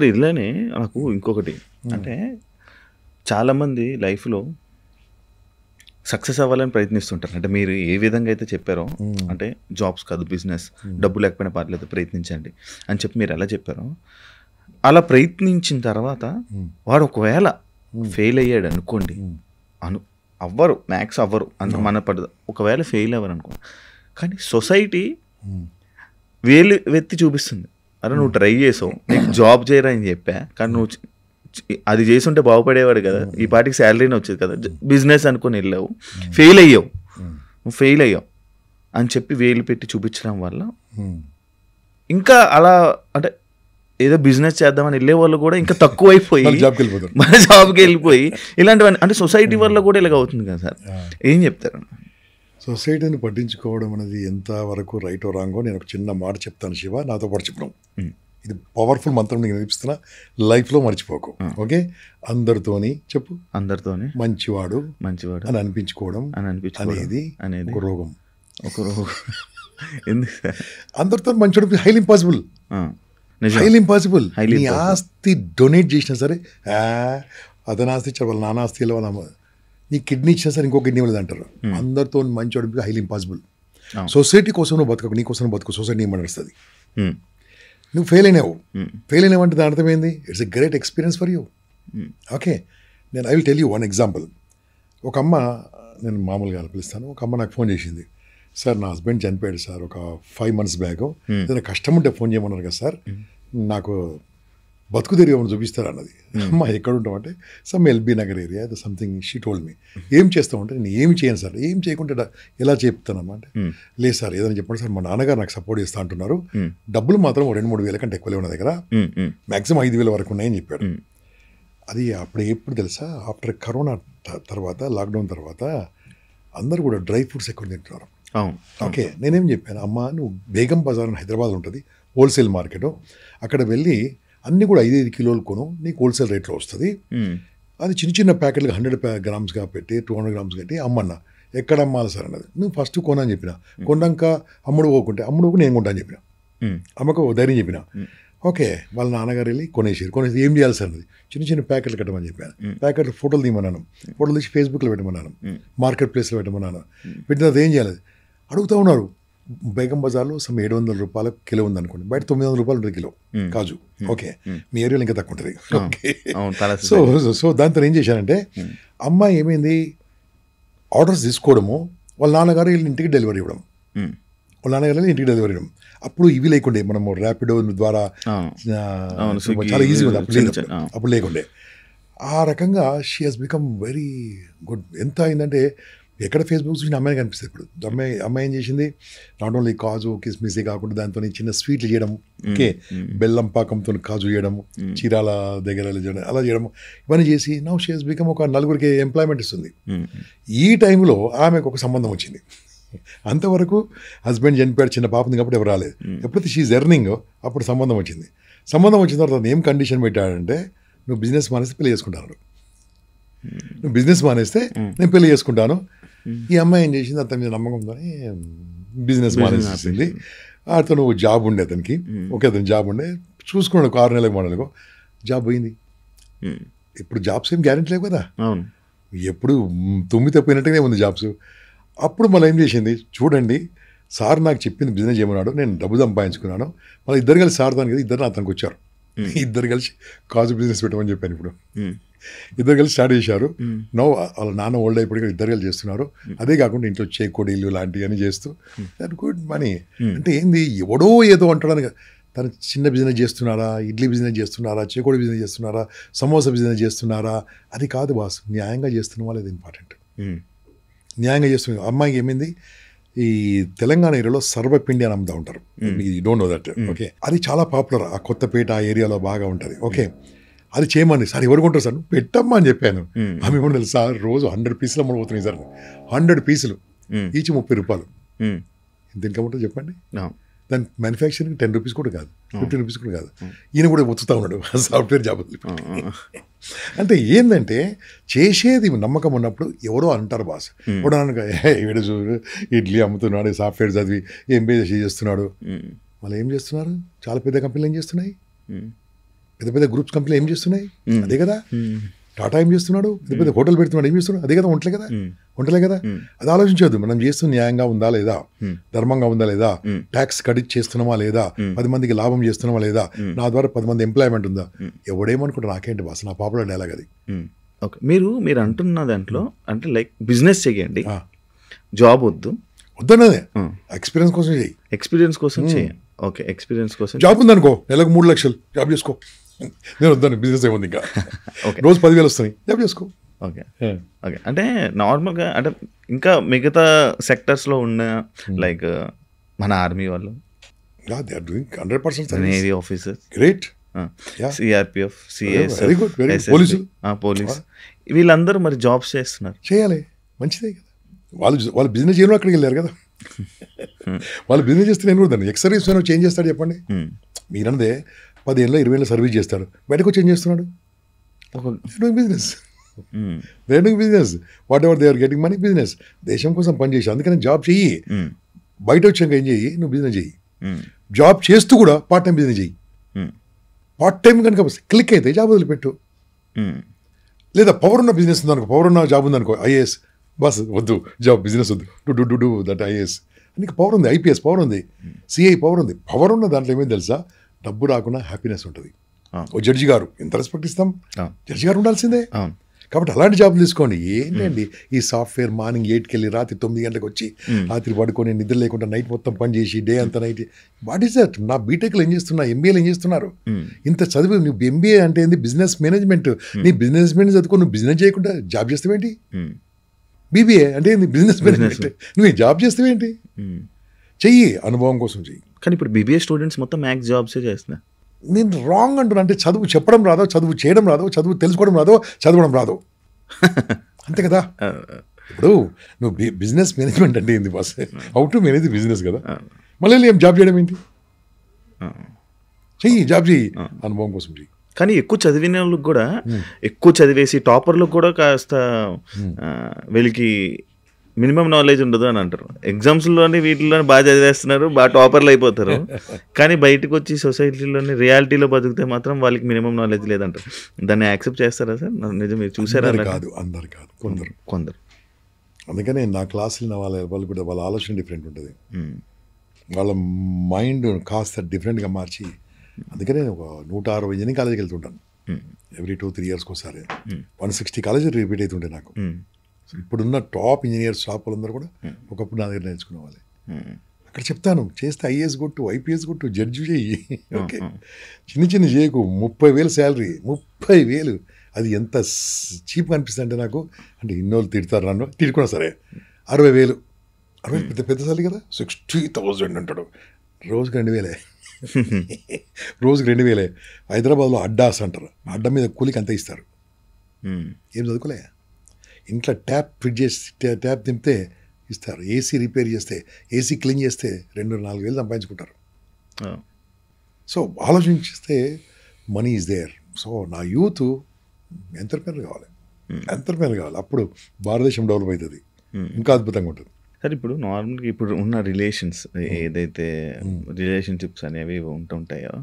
ఇలానే నాకు ఇంకొకటి అంటే చాలామంది లైఫ్‌లో సక్సెస్ అవ్వాలని ప్రయత్నిస్తుంటారు. అంటే మీరు ఏ విధంగా అయితే చెప్పారో అంటే జాబ్స్ కాదు బిజినెస్, డబ్బు లేకపోయినా పర్లేదు ప్రయత్నించండి అని చెప్పి మీరు ఎలా చెప్పారో, అలా ప్రయత్నించిన తర్వాత వాడు ఒకవేళ ఫెయిల్ అయ్యాడు అనుకోండి. అను అవ్వరు మ్యాక్స్ అవ్వరు అంత మన పడదు. ఒకవేళ ఫెయిల్ అవ్వరనుకో కానీ సొసైటీ వేలు వెత్తి చూపిస్తుంది. అరే నువ్వు ట్రై చేసావు, నీకు జాబ్ చేయరా అని చెప్పా, కానీ నువ్వు అది చేసి ఉంటే బాగుపడేవాడు కదా, ఈ పాటికి శాలరీనే వచ్చేది కదా, బిజినెస్ అనుకుని వెళ్ళావు, ఫెయిల్ అయ్యావు, నువ్వు ఫెయిల్ అయ్యావు అని చెప్పి వేలు పెట్టి చూపించడం వల్ల ఇంకా అలా అంటే ఏదో బిజినెస్ చేద్దామని వెళ్ళే వాళ్ళు కూడా ఇంకా తక్కువైపోయి మన జాబ్కి వెళ్ళిపోయి ఇలాంటివన్నీ అంటే సొసైటీ వల్ల కూడా ఇలాగ అవుతుంది కదా సార్, ఏం చెప్తారు? సొసైటీని పట్టించుకోవడం అనేది ఎంతవరకు రైటో రాంగో నేను ఒక చిన్న మాట చెప్తాను శివ, నాతో పాటు చెప్పడం. ఇది పవర్ఫుల్ మంత్రం నీకు నేర్పిస్తున్నా, లైఫ్లో మర్చిపోకు. ఓకే, అందరితోని చెప్పు, అందరితోని మంచివాడు మంచివాడు అని అనిపించుకోవడం అనేది ఒక రోగం. ఒక రోగం ఎందుకు సార్? అందరితో మంచివాడు హైలీ ఇంపాసిబుల్, హైలీ ఇంపాసిబుల్. నీ ఆస్తి డొనేట్ చేసినా సరే అతని ఆస్తి ఇచ్చారు, వాళ్ళ నాన్న ఆస్తి వాళ్ళ నీ కిడ్నీ ఇచ్చినా సరే ఇంకో కిడ్నీ వాళ్ళది అంటారు. అందరితో మంచివాడు హైలీ ఇంపాసిబుల్. సొసైటీ కోసం నువ్వు బతకకు, నీ కోసం బతుకు, సొసైటీ ఏం నడుస్తుంది. నువ్వు ఫెయిల్ అయినావు, ఫెయిల్ అయినావు అంటే దాని అర్థమైంది it's a great experience for you. Okay, నేను I will tell you one example. ఒక అమ్మ, నేను మామూలుగా పిలుస్తాను, ఒక అమ్మ నాకు ఫోన్ చేసింది, సార్ నా హస్బెండ్ చనిపోయాడు సార్ ఒక 5 months బ్యాక్, ఏదైనా కష్టం ఉంటే ఫోన్ చేయమన్నారు కదా సార్, నాకు బతుకు తెరిగి ఏమైనా చూపిస్తారు అన్నది. అమ్మ ఎక్కడ ఉంటాం అంటే some LB Nagar area something. She told me ఏం చేస్తామంటే నేను ఏమి చేయను సార్, ఏం చేయకుండా ఎలా చెప్తానమ్మా అంటే లేదు సార్ ఏదైనా చెప్పండి సార్, మా నాన్నగారు నాకు సపోర్ట్ చేస్తా అంటున్నారు, డబ్బులు మాత్రం 2-3 వేల కంటే ఎక్కువలే ఉన్న దగ్గర, మ్యాక్సిమం 5,000 వరకు ఉన్నాయని చెప్పాడు. అది అప్పుడు ఎప్పుడు తెలుసా, ఆఫ్టర్ కరోనా తర్వాత, లాక్డౌన్ తర్వాత అందరూ కూడా డ్రై ఫ్రూట్స్ ఎక్కువ తింటున్నారు. ఓకే, నేనేం చెప్పాను, అమ్మ నువ్వు బేగం బజార్ అని హైదరాబాద్ ఉంటుంది, హోల్సేల్ మార్కెట్, అక్కడ వెళ్ళి అన్నీ కూడా 5 కిలోలు కొను, నీకు హోల్సేల్ రేట్లో వస్తుంది. అది చిన్న చిన్న ప్యాకెట్లుగా 100 grams పెట్టి 200 grams కట్టి అమ్మన్నా. ఎక్కడ అమ్మాలి సార్ అన్నది. నువ్వు ఫస్ట్ కొనని చెప్పిన, కొన్నాక అమ్ముడు పోకుంటే అమ్ముడు నేను కొంటా అని చెప్పిన, అమ్మకు ధైర్యం చెప్పిన. ఓకే, వాళ్ళ నాన్నగారు వెళ్ళి కొనేసి ఏం చేయాలి సార్ అన్నది. చిన్న చిన్న ప్యాకెట్లు కట్టమని చెప్పాను, ప్యాకెట్లు ఫోటోలు తీయమన్నాను, ఫోటోలు తీసి ఫేస్బుక్లో పెట్టమన్నాను, మార్కెట్ ప్లేస్లో పెట్టమన్నాను. పెట్టిన తర్వాత ఏం చేయాలి అడుగుతూ ఉన్నారు. బేగం బజార్లో సమ్ 700 రూపాయల కిలో ఉంది అనుకోండి, బయట 900 రూపాయలు ఉంటుంది కిలో కాజు. ఓకే, మీ ఏరియాలో ఇంకా తక్కువ ఉంటుంది. ఓకే, సో దాంతో ఏం చేశానంటే అమ్మాయి ఏమైంది, ఆర్డర్స్ తీసుకోవడము, వాళ్ళ నాన్నగారు వీళ్ళ ఇంటికి డెలివరీ ఇవ్వడం, వాళ్ళ నాన్నగారు ఇంటికి డెలివరీ ఇవ్వడం. అప్పుడు ఇవి లేకుండే, మనము ర్యాపిడో ద్వారా చాలా ఈజీగా ఉంది, అప్పుడు లేకుండే. ఆ రకంగా she has become very good. ఎంత అయిందంటే ఎక్కడ ఫేస్బుక్ చూసిన అమ్మాయి కనిపిస్తుంది. ఇప్పుడు అమ్మాయి ఏం చేసింది, నాట్ ఓన్లీ కాజు కిస్మిసే కాకుండా దాంతో చిన్న స్వీట్లు చేయడం, ఓకే, బెల్లం పాకంతో కాజు చేయడము, చీరాల దగ్గర అలా చేయడము, ఇవన్నీ చేసి నౌ షీ హెస్ బికమ్ ఒక 4 ఎంప్లాయ్మెంట్ ఇస్తుంది. ఈ టైంలో ఆమెకు ఒక సంబంధం వచ్చింది. అంతవరకు హస్బెండ్ చనిపోయాడు, చిన్న పాపంది కాబట్టి ఎవరు రాలేదు. ఎప్పుడైతే షీఈ్ ఎర్నింగ్ అప్పుడు సంబంధం వచ్చింది. సంబంధం వచ్చిన తర్వాత ఏం కండిషన్ పెట్టాడంటే, నువ్వు బిజినెస్ మానేస్తే పెళ్లి చేసుకుంటాను, నువ్వు బిజినెస్ మానేస్తే నేను పెళ్లి చేసుకుంటాను. ఈ అమ్మాయి ఏం చేసింది, అతని మీద నమ్మకంతోనే బిజినెస్ మానేసింది. అతను జాబ్ ఉండే అతనికి, ఓకే అతను జాబ్ ఉండే, చూసుకున్నాడు 6 నెలలకు 3 నెలలకు జాబ్ పోయింది. ఇప్పుడు జాబ్స్ ఏం గ్యారెంటీ లేవు కదా, ఎప్పుడు తుమ్మితే పోయినట్టుగానే ఉంది జాబ్స్. అప్పుడు మళ్ళీ ఏం చేసింది, చూడండి సార్ నాకు చెప్పింది బిజినెస్ చేయమన్నాడు, నేను డబ్బు సంపాదించుకున్నాను, మళ్ళీ ఇద్దరు కలిసి సార్ దానికి ఇద్దరు అతనికి వచ్చారు, ఇద్దరు కలిసి కాజు బిజినెస్ పెట్టమని చెప్పాను. ఇప్పుడు ఇద్దరు కలిసి స్టార్ట్ చేశారు. నో వాళ్ళ నాన్న ఓల్డ్ అయిపోయి ఇద్దరు కలిసి చేస్తున్నారు. అదే కాకుండా ఇంట్లో చేకోడీలు లాంటివన్నీ చేస్తూ దట్ గుడ్ మనీ. అంటే ఏంది, ఎవడో ఏదో అంటాడని, తను చిన్న బిజినెస్ చేస్తున్నారా, ఇడ్లీ బిజినెస్ చేస్తున్నారా, చేకోడి బిజినెస్ చేస్తున్నారా, సమోసా బిజినెస్ చేస్తున్నారా, అది కాదు బాస్, న్యాయంగా చేస్తున్న వాళ్ళది ఇంపార్టెంట్. న్యాయంగా చేస్తున్న అమ్మాయికి ఏమైంది, ఈ తెలంగాణ ఏరియాలో సర్వపిండి అని అమ్ముతూ ఉంటారు, you don't know that. Okay, అది చాలా పాపులర్, ఆ కొత్తపేట ఆ ఏరియాలో బాగా ఉంటుంది. ఓకే, అది చేయమని సార్ ఎవరు కొంటారు సార్, పెట్టమ్మా అని చెప్పాను. ఆమె ఏమన్నా తెలుసు సార్, రోజు 100 పీసులు అమ్మడిపోతున్నాయి సార్, 100 పీసులు ఈచ్ 30 రూపాయలు. దీనికి అమ్ముంటుంది చెప్పండి, దాని మ్యానుఫ్యాక్చరింగ్ 10 రూపీస్ కూడా కాదు, 15 రూపీస్ కూడా కాదు. ఈయన కూడా ఒత్తుతా ఉన్నాడు సాఫ్ట్వేర్ జాబ్. అంటే ఏంటంటే చేసేది నమ్మకం ఉన్నప్పుడు ఎవరో అంటారు బాస్, ఎవడో అనగా వీడు ఇడ్లీ అమ్ముతున్నాడు, సాఫ్ట్వేర్ చదివి MBA చేస్తున్నాడు. మళ్ళీ ఏం చేస్తున్నారు, చాలా పెద్ద కంపెనీలు ఏం చేస్తున్నాయి, పెద్ద పెద్ద గ్రూప్స్ కంపెనీలు ఏం చేస్తున్నాయి? అదే కదా. టాటా ఏం చేస్తున్నాడు? పెద్ద పెద్ద హోటల్ పెడుతున్నాడు, ఏం చేస్తున్నాడు? అదే కదా, వంటలే కదా. అది ఆలోచించవద్దు. మనం చేస్తున్న న్యాయంగా ఉందా లేదా, ధర్మంగా ఉందా లేదా, ట్యాక్స్ కడిట్ చేస్తున్నామా లేదా, 10 మందికి లాభం చేస్తున్నామా లేదా, నా ద్వారా 10 మంది ఎంప్లాయ్మెంట్ ఉందా. ఎవడేమనుకుంటా నాకేంటి బాస్, నా పాపులర్ డైలాగ్ అది. ఓకే, మీరు అంటున్న దాంట్లో అంటే లైక్ బిజినెస్ చేయండి, జాబ్ వద్దన్నదే, ఎక్స్పీరియన్స్ కోసం చేయి. ఎక్స్పీరియన్స్ కోసం చేయండి. ఓకే, ఎక్స్పీరియన్స్ కోసం. జాబ్ ఉందనుకో, నెలకు 3 లక్షలు జాబ్ చేసుకో. నేను వద్దాను, బిజినెస్ ఏముంది ఇంకా. రోజు 10,000 వస్తాయి, జాబ్ చేసుకో. ఓకే ఓకే, అంటే నార్మల్గా అంటే ఇంకా మిగతా సెక్టర్స్లో ఉన్న లైక్ మన ఆర్మీ వాళ్ళు, they are doing 100% navy officers, great, CRPF, CS, very good, very good. Police, వీళ్ళందరూ మరి జాబ్స్ చేస్తున్నారు. చేయాలి, మంచిదే కదా. వాళ్ళు బిజినెస్ చేయడం అక్కడికి వెళ్ళారు కదా. వాళ్ళు బిజినెస్ చేస్తే నేను కూడా ఎక్స్ సర్వీస్ చేంజ్ చేస్తాడు చెప్పండి. మీరన్నదే 10 ఏళ్ళ 20 ఏళ్ళ సర్వీస్ చేస్తాడు, బయటకు వచ్చి ఏం చేస్తున్నాడు? Business, business, whatever they are getting money, business. దేశం కోసం పనిచేసి, అందుకని జాబ్ చెయ్యి. బయట వచ్చాక ఏం చెయ్యి, నువ్వు బిజినెస్ చెయ్యి. జాబ్ చేస్తూ కూడా పార్ట్ టైం బిజినెస్ చెయ్యి. పార్ట్ టైం కనుక క్లిక్ అయితే జాబ్ వదిలిపెట్టు. లేదా పవర్ ఉన్న బిజినెస్ ఉందనుకో, పవర్ ఉన్న జాబ్ ఉందనుకో, ఐఏఎస్ బస్ వద్దు, జాబ్ బిజినెస్ వద్దు, డూ దట్ ఐఏఎస్. నీకు పవర్ ఉంది, ఐపీఎస్ పవర్ ఉంది, సిఐ పవర్ ఉంది. పవర్ ఉన్న దాంట్లో ఏమేమి తెలుసా, డబ్బు రాకుండా హ్యాపీనెస్ ఉంటుంది. ఓ జడ్జి గారు ఎంత రెస్పెక్ట్ ఇస్తాం, జడ్జి గారు ఉండాల్సిందే. కాబట్టి అలాంటి జాబ్ తీసుకోండి. ఏంటండి ఈ సాఫ్ట్వేర్, మార్నింగ్ 8కి వెళ్ళి రాత్రి 9 గంటలకు వచ్చి రాత్రి పడుకొని నిద్ర లేకుండా నైట్ మొత్తం పని చేసి డే అంతా నైట్. What is that? నా బీటెక్లో ఏం చేస్తున్నా, ఎంబీఏలో ఏం చేస్తున్నారు? ఇంత చదివి నువ్వు ఎంబీఏ అంటే ఏంది, బిజినెస్ మేనేజ్మెంట్. నీ బిజినెస్ మేనేజ్ చదువుకో, నువ్వు బిజినెస్ చేయకుండా జాబ్ చేస్తావేంటి? బీబీఏ అంటే ఏంది, బిజినెస్ మేనేజ్మెంట్. నువ్వు జాబ్ చేస్తావేంటి? చెయ్యి, అనుభవం కోసం చెయ్యి. కానీ ఇప్పుడు బీబీఏ స్టూడెంట్స్ మొత్తం మ్యాథ్స్ జాబ్సే చేస్తున్నారు. నేను రాంగ్ అంటున్నా. అంటే చదువు చెప్పడం రాదో, చదువు చేయడం రాదో, చదువు తెలుసుకోవడం రాదో, చదవడం రాదో, అంతే కదా. ఇప్పుడు నువ్వు బిజినెస్ మేనేజ్మెంట్ అంటే ఏంది boss? How to manage business కదా. మళ్ళీ ఏం జాబ్ చేయడం ఏంటి? చెయ్యి, జాబ్ చెయ్యి, అనుభవం కోసం చెయ్యి. కానీ ఎక్కువ చదివిన వాళ్ళకి కూడా, ఎక్కువ చదివేసి టాపర్లకు కూడా కాస్త వీళ్ళకి మినిమం నాలెడ్జ్ ఉండదు అని అంటారు. ఎగ్జామ్స్లోని వీటిలోనే బాగా చదివేస్తున్నారు, బాగా టాపర్లు అయిపోతారు. కానీ బయటకు వచ్చి సొసైటీలోని రియాలిటీలో బతికితే మాత్రం వాళ్ళకి మినిమం నాలెడ్జ్ లేదంటారు. దాన్ని యాక్సెప్ట్ చేస్తారా సార్? నిజం, మీరు చూసారా? కాదు, అందరు కాదు, కొందరు. అందుకనే నా క్లాసులు వాళ్ళు కూడా వాళ్ళ ఆలోచన డిఫరెంట్ ఉంటుంది. వాళ్ళ మైండ్ కాస్త డిఫరెంట్గా మార్చి, అందుకనే ఒక 160 ఇంజనీరింగ్ కాలేజీకి వెళ్తుంటాను ఎవ్రీ 2-3 ఇయర్స్కి ఒకసారి. 160 కాలేజీ రిపీట్ అవుతుంటే నాకు. ఇప్పుడున్న టాప్ ఇంజనీర్స్ షాపులందరూ కూడా ఒకప్పుడు నా దగ్గర నేర్చుకునే వాళ్ళే. అక్కడ చెప్తాను, చేస్తే ఐఏఎస్ కొట్టు, ఐపీఎస్ కొట్టు, జడ్జి చెయ్యి. ఓకే, చిన్న చేయకు. 30,000 శాలరీ, 30,000. అది ఎంత చీప్గా అనిపిస్తుంది అంటే నాకు. అంటే ఇన్నోళ్ళు తిడతారు నన్ను, తిట్టుకున్నా సరే. 60,000 పెద్ద శాలరీ కదా. 60,000 అంటాడు. రోజుకి 2,000. రోజుకి 2,000. హైదరాబాద్లో అడ్డాస్ అంటారు, అడ్డా మీద కూలికి అంత ఇస్తారు. ఏం చదువుకోలే. ఇంట్లో ట్యాప్ ఫిట్ చేసి ట్యాప్ దింపితే ఇస్తారు. ఏసీ రిపేర్ చేస్తే, ఏసీ క్లీన్ చేస్తే 2-4 వేలు సంపాదించుకుంటారు. సో ఆలోచించిస్తే మనీ ఈజ్ దేర్. సో నా యూత్ ఎంటర్‌ప్రెన్యూర్ కావాలి. అప్పుడు భారతదేశం డెవలప్ అవుతుంది, ఇంకా అద్భుతంగా ఉంటుంది. సార్, ఇప్పుడు నార్మల్గా ఇప్పుడు ఉన్న రిలేషన్స్ ఏదైతే రిలేషన్షిప్స్ అనేవి ఉంటుంటాయో,